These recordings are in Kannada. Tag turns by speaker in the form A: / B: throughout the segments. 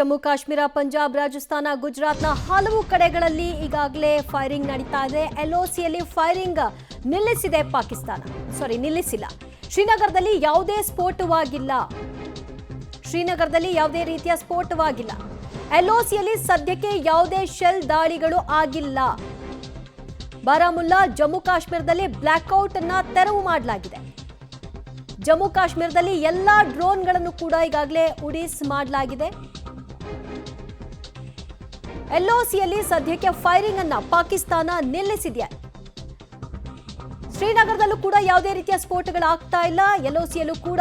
A: ಜಮ್ಮು ಕಾಶ್ಮೀರ, ಪಂಜಾಬ್, ರಾಜಸ್ಥಾನ, ಗುಜರಾತ್ನ ಹಲವು ಕಡೆಗಳಲ್ಲಿ ಈಗಾಗಲೇ ಫೈರಿಂಗ್ ನಡೀತಾ ಇದೆ. LOCಯಲ್ಲಿ ಫೈರಿಂಗ್ ನಿಲ್ಲಿಸಿದೆ ಪಾಕಿಸ್ತಾನ. ನಿಲ್ಲಿಸಿಲ್ಲ. ಶ್ರೀನಗರದಲ್ಲಿ ಯಾವುದೇ ಸ್ಫೋಟವಾಗಿಲ್ಲ. ಶ್ರೀನಗರದಲ್ಲಿ ಯಾವುದೇ ರೀತಿಯ ಸ್ಫೋಟವಾಗಿಲ್ಲ. LOCಯಲ್ಲಿ ಸದ್ಯಕ್ಕೆ ಯಾವುದೇ ಶೆಲ್ ದಾಳಿಗಳು ಆಗಿಲ್ಲ. ಬಾರಾಮುಲ್ಲಾ, ಜಮ್ಮು ಕಾಶ್ಮೀರದಲ್ಲಿ ಬ್ಲಾಕ್ಔಟ್ ಅನ್ನ ತೆರವು ಮಾಡಲಾಗಿದೆ. ಜಮ್ಮು ಕಾಶ್ಮೀರದಲ್ಲಿ ಎಲ್ಲಾ ಡ್ರೋನ್ಗಳನ್ನು ಕೂಡ ಈಗಾಗಲೇ ಉಡೀಸ್ ಮಾಡಲಾಗಿದೆ. LOCಯಲ್ಲಿ ಸದ್ಯಕ್ಕೆ ಫೈರಿಂಗ್ ಅನ್ನ ಪಾಕಿಸ್ತಾನ ನಿಲ್ಲಿಸಿದೆ. ಶ್ರೀನಗರದಲ್ಲೂ ಕೂಡ ಯಾವುದೇ ರೀತಿಯ ಸ್ಫೋಟಗಳಾಗ್ತಾ ಇಲ್ಲ. LOCಯಲ್ಲೂ ಕೂಡ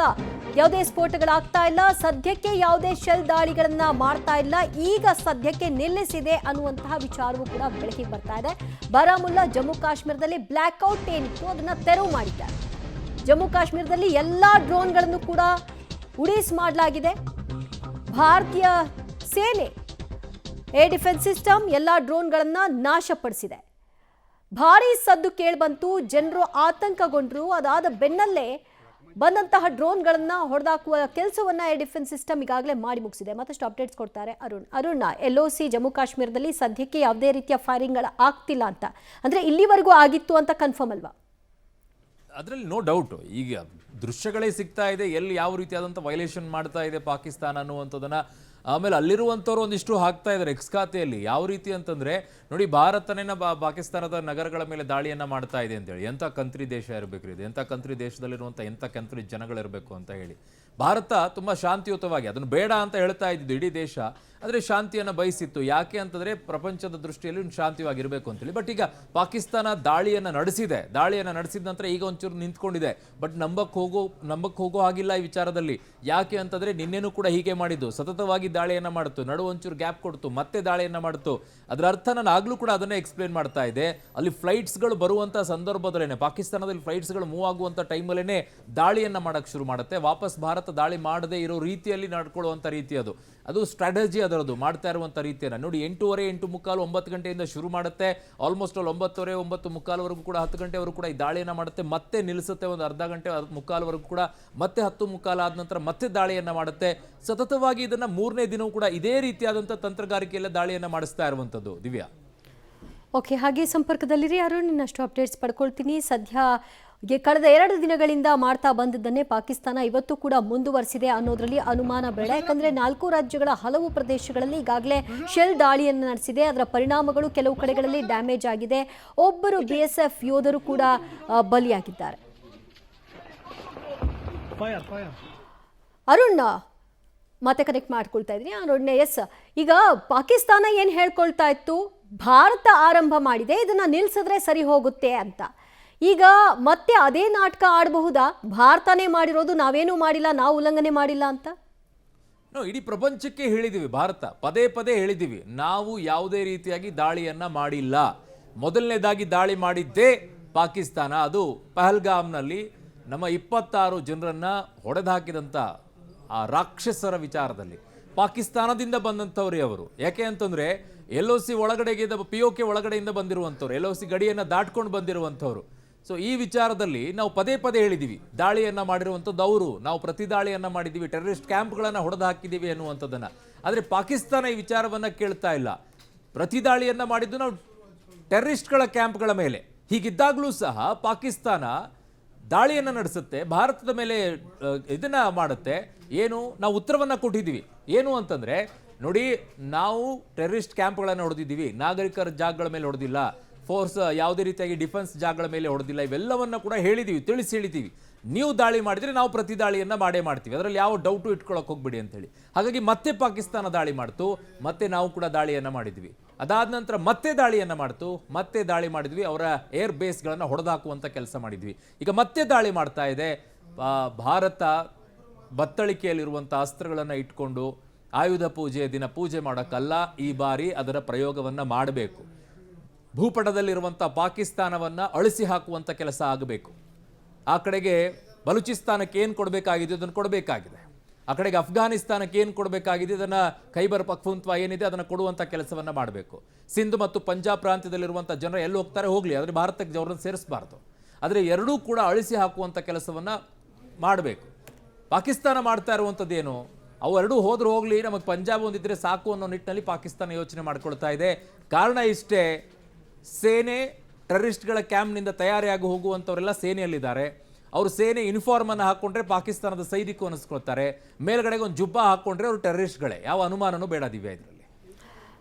A: ಯಾವುದೇ ಸ್ಫೋಟಗಳಾಗ್ತಾ ಇಲ್ಲ. ಸದ್ಯಕ್ಕೆ ಯಾವುದೇ ಶೆಲ್ ದಾಳಿಗಳನ್ನ ಮಾಡ್ತಾ ಇಲ್ಲ. ಈಗ ಸದ್ಯಕ್ಕೆ ನಿಲ್ಲಿಸಿದೆ ಅನ್ನುವಂತಹ ವಿಚಾರವೂ ಕೂಡ ಬೆಳಕಿಗೆ ಬರ್ತಾ ಇದೆ. ಬಾರಾಮುಲ್ಲಾ, ಜಮ್ಮು ಕಾಶ್ಮೀರದಲ್ಲಿ ಬ್ಲಾಕ್ಔಟ್ ಏನಿತ್ತು ಅದನ್ನ ತೆರವು ಮಾಡಿದ್ದಾರೆ. ಜಮ್ಮು ಕಾಶ್ಮೀರದಲ್ಲಿ ಎಲ್ಲಾ ಡ್ರೋನ್ಗಳನ್ನು ಕೂಡ ಉಡೀಸ್ ಮಾಡಲಾಗಿದೆ. ಭಾರತೀಯ ಸೇನೆ ಏರ್ ಡಿಫೆನ್ಸ್ ಸಿಸ್ಟಮ್ ಎಲ್ಲಾ ಡ್ರೋನ್ಗಳನ್ನ ನಾಶಪಡಿಸಿದೆ. ಭಾರೀ ಸದ್ದು ಕೇಳಿಬಂತು. ಜನರು ಆತಂಕಗೊಂಡ್ರು. ಅದಾದ ಬೆನ್ನಲ್ಲೇ ಬಂದಂತಹ ಡ್ರೋನ್ಗಳನ್ನ ಹೊಡೆದಾಕುವ ಕೆಲಸವನ್ನ ಏರ್ ಡಿಫೆನ್ಸ್ ಸಿಸ್ಟಮ್ ಈಗಾಗಲೇ ಮಾಡಿ ಮುಗಿಸಿದೆ. ಮತ್ತಷ್ಟು ಅಪ್ಡೇಟ್ಸ್ ಕೊಡ್ತಾರೆ ಅರುಣ್. LOC ಜಮ್ಮು ಕಾಶ್ಮೀರದಲ್ಲಿ ಸದ್ಯಕ್ಕೆ ಯಾವುದೇ ರೀತಿಯ ಫೈರಿಂಗ್ಗಳು ಆಗ್ತಿಲ್ಲ ಅಂತ, ಅಂದ್ರೆ ಇಲ್ಲಿವರೆಗೂ ಆಗಿತ್ತು ಅಂತ ಕನ್ಫರ್ಮ್ ಅಲ್ವಾ?
B: ಅದರಲ್ಲಿ ನೋ ಡೌಟ್. ಈಗ ದೃಶ್ಯಗಳೇ ಸಿಗ್ತಾ ಇದೆ, ಎಲ್ಲಿ ಯಾವ ರೀತಿಯಾದಂಥ ವೈಲೇಷನ್ ಮಾಡ್ತಾ ಇದೆ ಪಾಕಿಸ್ತಾನ ಅನ್ನುವಂಥದ್ದನ್ನ. ಆಮೇಲೆ ಅಲ್ಲಿರುವಂಥವ್ರು ಒಂದಿಷ್ಟು ಹಾಕ್ತಾ ಇದ್ದಾರೆ ಎಕ್ಸ್ ಖಾತೆಯಲ್ಲಿ. ಯಾವ ರೀತಿ ಅಂತಂದ್ರೆ ನೋಡಿ, ಭಾರತನೇ ಪಾಕಿಸ್ತಾನದ ನಗರಗಳ ಮೇಲೆ ದಾಳಿಯನ್ನ ಮಾಡ್ತಾ ಇದೆ ಅಂತೇಳಿ. ಎಂಥ ಕಂತ್ರಿ ದೇಶ ಇರಬೇಕ್ರಿ ಇದು, ಎಂಥ ಕಂತ್ರಿ ದೇಶದಲ್ಲಿರುವಂಥ ಎಂಥ ಕಂತ್ರಿ ಜನಗಳಿರಬೇಕು ಅಂತ ಹೇಳಿ. ಭಾರತ ತುಂಬ ಶಾಂತಿಯುತವಾಗಿ ಅದನ್ನು ಬೇಡ ಅಂತ ಹೇಳ್ತಾ ಇದ್ದಿದ್ದು ಇಡೀ ದೇಶ, ಆದರೆ ಶಾಂತಿಯನ್ನು ಬಯಸಿತ್ತು. ಯಾಕೆ ಅಂತಂದರೆ ಪ್ರಪಂಚದ ದೃಷ್ಟಿಯಲ್ಲಿ ಶಾಂತಿವಾಗಿರಬೇಕು ಅಂತೇಳಿ. ಬಟ್ ಈಗ ಪಾಕಿಸ್ತಾನ ದಾಳಿಯನ್ನು ನಡೆಸಿದ ನಂತರ ಈಗ ಒಂಚೂರು ನಿಂತ್ಕೊಂಡಿದೆ. ಬಟ್ ನಂಬಕ್ಕೆ ಹೋಗೋ ಹಾಗಿಲ್ಲ ಈ ವಿಚಾರದಲ್ಲಿ. ಯಾಕೆ ಅಂತಂದರೆ ನಿನ್ನೆನೂ ಕೂಡ ಹೀಗೆ ಮಾಡಿದ್ದು, ಸತತವಾಗಿ ದಾಳಿಯನ್ನು ಮಾಡಿತು, ಒಂಚೂರು ಗ್ಯಾಪ್ ಕೊಡ್ತು, ಮತ್ತೆ ದಾಳಿಯನ್ನು ಮಾಡಿತು. ಅದರ ಅರ್ಥ ನಾನು ಆಗಲೂ ಕೂಡ ಅದನ್ನೇ ಎಕ್ಸ್ಪ್ಲೇನ್ ಮಾಡ್ತಾ ಇದ್ದೆ. ಅಲ್ಲಿ ಫ್ಲೈಟ್ಸ್ಗಳು ಬರುವಂಥ ಸಂದರ್ಭದಲ್ಲೇ, ಪಾಕಿಸ್ತಾನದಲ್ಲಿ ಫ್ಲೈಟ್ಸ್ಗಳು ಮೂವ್ ಆಗುವಂಥ ಟೈಮಲ್ಲೇ ದಾಳಿಯನ್ನು ಮಾಡೋಕ್ಕೆ ಶುರು ಮಾಡುತ್ತೆ. ವಾಪಸ್ ಭಾರತ ದಾಳಿ ಮಾಡದೇ ಇರೋ ರೀತಿಯಲ್ಲಿ ನಡ್ಕೊಳ್ಳುವಂಥ ರೀತಿ ಅದು ಸ್ಟ್ರಾಟಜಿ ಅದರದು ಮಾಡ್ತಾ ಇರುವಂಥ ರೀತಿಯನ್ನು ನೋಡಿ. 8:30, 8:45, 9 ಗಂಟೆಯಿಂದ ಶುರು ಮಾಡುತ್ತೆ. ಆಲ್ಮೋಸ್ಟ್ ಅಲ್ಲಿ 9:30, 9:45 ಕೂಡ 10 ಗಂಟೆವರೆಗೂ ಕೂಡ ಈ ದಾಳಿಯನ್ನು ಮಾಡುತ್ತೆ. ಮತ್ತೆ ನಿಲ್ಲಿಸುತ್ತೆ ಒಂದು ಅರ್ಧ ಗಂಟೆ, 10:45 ಕೂಡ ಮತ್ತೆ 10:45 ಆದ ನಂತರ ಮತ್ತೆ ದಾಳಿಯನ್ನು ಮಾಡುತ್ತೆ. ಸತತವಾಗಿ ಇದನ್ನ 3ನೇ ದಿನವೂ ಕೂಡ ಇದೇ ರೀತಿಯಾದಂಥ ತಂತ್ರಗಾರಿಕೆಯಲ್ಲ ದಾಳಿಯನ್ನು ಮಾಡಿಸ್ತಾ ಇರುವಂಥದ್ದು. ದಿವ್ಯಾ,
A: ಓಕೆ, ಹಾಗೆ ಸಂಪರ್ಕದಲ್ಲಿರಿ ಅರುಣ್. ಇನ್ನಷ್ಟು ಅಪ್ಡೇಟ್ಸ್ ಪಡ್ಕೊಳ್ತೀನಿ. ಸದ್ಯ ಕಳೆದ 2 ದಿನಗಳಿಂದ ಮಾಡ್ತಾ ಬಂದಿದ್ದನ್ನೇ ಪಾಕಿಸ್ತಾನ ಇವತ್ತು ಕೂಡ ಮುಂದುವರಿಸಿದೆ ಅನ್ನೋದ್ರಲ್ಲಿ ಅನುಮಾನ ಬೇಡ. ಯಾಕಂದ್ರೆ 4 ರಾಜ್ಯಗಳ ಹಲವು ಪ್ರದೇಶಗಳಲ್ಲಿ ಈಗಾಗಲೇ ಶೆಲ್ ದಾಳಿಯನ್ನು ನಡೆಸಿದೆ. ಅದರ ಪರಿಣಾಮಗಳು ಕೆಲವು ಕಡೆಗಳಲ್ಲಿ ಡ್ಯಾಮೇಜ್ ಆಗಿದೆ. ಒಬ್ಬರು BSF ಯೋಧರು ಕೂಡ ಬಲಿಯಾಗಿದ್ದಾರೆ. ಅರುಣ್ ಮತ್ತೆ ಕನೆಕ್ಟ್ ಮಾಡ್ಕೊಳ್ತಾ ಇದ್ದೀನಿ. ಅರುಣ್, ಎಸ್, ಈಗ ಪಾಕಿಸ್ತಾನ ಏನು ಹೇಳ್ಕೊಳ್ತಾ ಇತ್ತು, ಭಾರತ ಆರಂಭ ಮಾಡಿದೆ, ಇದನ್ನ ನಿಲ್ಸಿದ್ರೆ ಸರಿ ಹೋಗುತ್ತೆ ಅಂತ. ಈಗ ಮತ್ತೆ ಅದೇ ನಾಟಕ ಆಡಬಹುದಾ? ಭಾರತನೇ ಮಾಡಿರೋದು, ನಾವೇನೂ ಮಾಡಿಲ್ಲ, ನಾವು ಉಲ್ಲಂಘನೆ ಮಾಡಿಲ್ಲ ಅಂತ.
B: ಇಡೀ ಪ್ರಪಂಚಕ್ಕೆ ಹೇಳಿದ್ದೀವಿ, ಭಾರತ ಪದೇ ಪದೇ ಹೇಳಿದ್ದೀವಿ, ನಾವು ಯಾವುದೇ ರೀತಿಯಾಗಿ ದಾಳಿಯನ್ನ ಮಾಡಿಲ್ಲ. ಮೊದಲನೇದಾಗಿ ದಾಳಿ ಮಾಡಿದ್ದೇ ಪಾಕಿಸ್ತಾನ. ಅದು ಪಹಲ್ಗಾಮ್ನಲ್ಲಿ ನಮ್ಮ 26 ಜನರನ್ನ ಹೊಡೆದಾಕಿದಂಥ ಆ ರಾಕ್ಷಸರ ವಿಚಾರದಲ್ಲಿ ಪಾಕಿಸ್ತಾನದಿಂದ ಬಂದಂಥವ್ರೆ ಅವರು. ಯಾಕೆ ಅಂತಂದ್ರೆ LOC ಒಳಗಡೆಗೆ POK ಒಳಗಡೆಯಿಂದ ಬಂದಿರುವಂಥವ್ರು, LOC ಗಡಿಯನ್ನು ದಾಟ್ಕೊಂಡು ಬಂದಿರುವಂಥವ್ರು. ಸೊ ಈ ವಿಚಾರದಲ್ಲಿ ನಾವು ಪದೇ ಪದೇ ಹೇಳಿದ್ದೀವಿ, ದಾಳಿಯನ್ನು ಮಾಡಿರುವಂಥದ್ದು ಅವರು, ನಾವು ಪ್ರತಿ ದಾಳಿಯನ್ನು ಮಾಡಿದ್ದೀವಿ, ಟೆರರಿಸ್ಟ್ ಕ್ಯಾಂಪ್ಗಳನ್ನು ಹೊಡೆದು ಹಾಕಿದ್ದೀವಿ ಅನ್ನುವಂಥದ್ದನ್ನು. ಆದರೆ ಪಾಕಿಸ್ತಾನ ಈ ವಿಚಾರವನ್ನು ಕೇಳ್ತಾ ಇಲ್ಲ. ಪ್ರತಿ ದಾಳಿಯನ್ನು ಮಾಡಿದ್ದು ನಾವು ಟೆರರಿಸ್ಟ್ಗಳ ಕ್ಯಾಂಪ್ಗಳ ಮೇಲೆ. ಹೀಗಿದ್ದಾಗಲೂ ಸಹ ಪಾಕಿಸ್ತಾನ ದಾಳಿಯನ್ನು ನಡೆಸುತ್ತೆ, ಭಾರತದ ಮೇಲೆ ಇದನ್ನ ಮಾಡುತ್ತೆ. ಏನು, ನಾವು ಉತ್ತರವನ್ನು ಕೊಟ್ಟಿದ್ದೀವಿ. ಏನು ಅಂತಂದರೆ ನೋಡಿ, ನಾವು ಟೆರರಿಸ್ಟ್ ಕ್ಯಾಂಪ್ಗಳನ್ನು ಹೊಡೆದಿದ್ದೀವಿ, ನಾಗರಿಕರ ಜಾಗಗಳ ಮೇಲೆ ಹೊಡೆದಿಲ್ಲ, ಫೋರ್ಸ್ ಯಾವುದೇ ರೀತಿಯಾಗಿ ಡಿಫೆನ್ಸ್ ಜಾಗಗಳ ಮೇಲೆ ಹೊಡೆದಿಲ್ಲ. ಇವೆಲ್ಲವನ್ನು ಕೂಡ ಹೇಳಿದ್ದೀವಿ, ತಿಳಿಸಿ ಹೇಳಿದ್ದೀವಿ. ನೀವು ದಾಳಿ ಮಾಡಿದರೆ ನಾವು ಪ್ರತಿ ದಾಳಿಯನ್ನು ಮಾಡೇ ಮಾಡ್ತೀವಿ, ಅದರಲ್ಲಿ ಯಾವ ಡೌಟು ಇಟ್ಕೊಳ್ಳೋಕೆ ಹೋಗ್ಬಿಡಿ ಅಂತೇಳಿ. ಹಾಗಾಗಿ ಮತ್ತೆ ಪಾಕಿಸ್ತಾನ ದಾಳಿ ಮಾಡ್ತು, ಮತ್ತೆ ನಾವು ಕೂಡ ದಾಳಿಯನ್ನು ಮಾಡಿದ್ವಿ. ಅದಾದ ನಂತರ ಮತ್ತೆ ದಾಳಿಯನ್ನು ಮಾಡ್ತು, ಮತ್ತೆ ದಾಳಿ ಮಾಡಿದ್ವಿ, ಅವರ ಏರ್ ಬೇಸ್ಗಳನ್ನು ಹೊಡೆದಾಕುವಂಥ ಕೆಲಸ ಮಾಡಿದ್ವಿ. ಈಗ ಮತ್ತೆ ದಾಳಿ ಮಾಡ್ತಾ ಇದೆ. ಭಾರತ ಬತ್ತಳಿಕೆಯಲ್ಲಿರುವಂಥ ಅಸ್ತ್ರಗಳನ್ನು ಇಟ್ಕೊಂಡು ಆಯುಧ ಪೂಜೆಯ ದಿನ ಪೂಜೆ ಮಾಡೋಕ್ಕಲ್ಲ, ಈ ಬಾರಿ ಅದರ ಪ್ರಯೋಗವನ್ನು ಮಾಡಬೇಕು. ಭೂಪಟದಲ್ಲಿರುವಂಥ ಪಾಕಿಸ್ತಾನವನ್ನು ಅಳಿಸಿ ಹಾಕುವಂಥ ಕೆಲಸ ಆಗಬೇಕು. ಆ ಕಡೆಗೆ ಬಲೂಚಿಸ್ತಾನಕ್ಕೆ ಏನು ಕೊಡಬೇಕಾಗಿದೆ ಅದನ್ನು ಕೊಡಬೇಕಾಗಿದೆ. ಆ ಕಡೆಗೆ ಅಫ್ಘಾನಿಸ್ತಾನಕ್ಕೆ ಏನು ಕೊಡಬೇಕಾಗಿದೆ ಅದನ್ನು, ಖೈಬರ್ ಪಖ್ತೂನ್ಖ್ವಾ ಏನಿದೆ ಅದನ್ನು ಕೊಡುವಂಥ ಕೆಲಸವನ್ನು ಮಾಡಬೇಕು. ಸಿಂಧ್ ಮತ್ತು ಪಂಜಾಬ್ ಪ್ರಾಂತ್ಯದಲ್ಲಿರುವಂಥ ಜನರು ಎಲ್ಲಿ ಹೋಗ್ತಾರೆ ಹೋಗಲಿ, ಆದರೆ ಭಾರತಕ್ಕೆ ಅವರನ್ನು ಸೇರಿಸಬಾರ್ದು. ಆದರೆ ಎರಡೂ ಕೂಡ ಅಳಿಸಿ ಹಾಕುವಂಥ ಕೆಲಸವನ್ನು ಮಾಡಬೇಕು. ಪಾಕಿಸ್ತಾನ ಮಾಡ್ತಾ ಇರುವಂಥದ್ದೇನು, ಅವೆರಡೂ ಹೋದ್ರೂ ಹೋಗ್ಲಿ, ನಮಗೆ ಪಂಜಾಬ್ ಒಂದಿದ್ರೆ ಸಾಕು ಅನ್ನೋ ನಿಟ್ಟಿನಲ್ಲಿ ಪಾಕಿಸ್ತಾನ ಯೋಚನೆ ಮಾಡ್ಕೊಳ್ತಾ ಇದೆ. ಕಾರಣ ಇಷ್ಟೇ, ಸೇನೆ ಟೆರರಿಸ್ಟ್ಗಳ ಕ್ಯಾಂಪ್ನಿಂದ ತಯಾರಿಯಾಗಿ ಹೋಗುವಂಥವರೆಲ್ಲ ಸೇನೆಯಲ್ಲಿದ್ದಾರೆ. ಅವರು ಸೇನೆ ಯೂನಿಫಾರ್ಮ್ ಅನ್ನು ಹಾಕೊಂಡ್ರೆ ಪಾಕಿಸ್ತಾನದ ಸೈನಿಕ ಅನಿಸ್ಕೊಳ್ತಾರೆ, ಮೇಲ್ಗಡೆಗೆ ಒಂದು ಜುಬ್ಬಾ ಹಾಕೊಂಡ್ರೆ ಅವರು ಟೆರರಿಸ್ಟ್ಗಳೇ. ಯಾವ ಅನುಮಾನನೂ ಬೇಡ ದಿವ್ಯಾ ಇದರಲ್ಲಿ.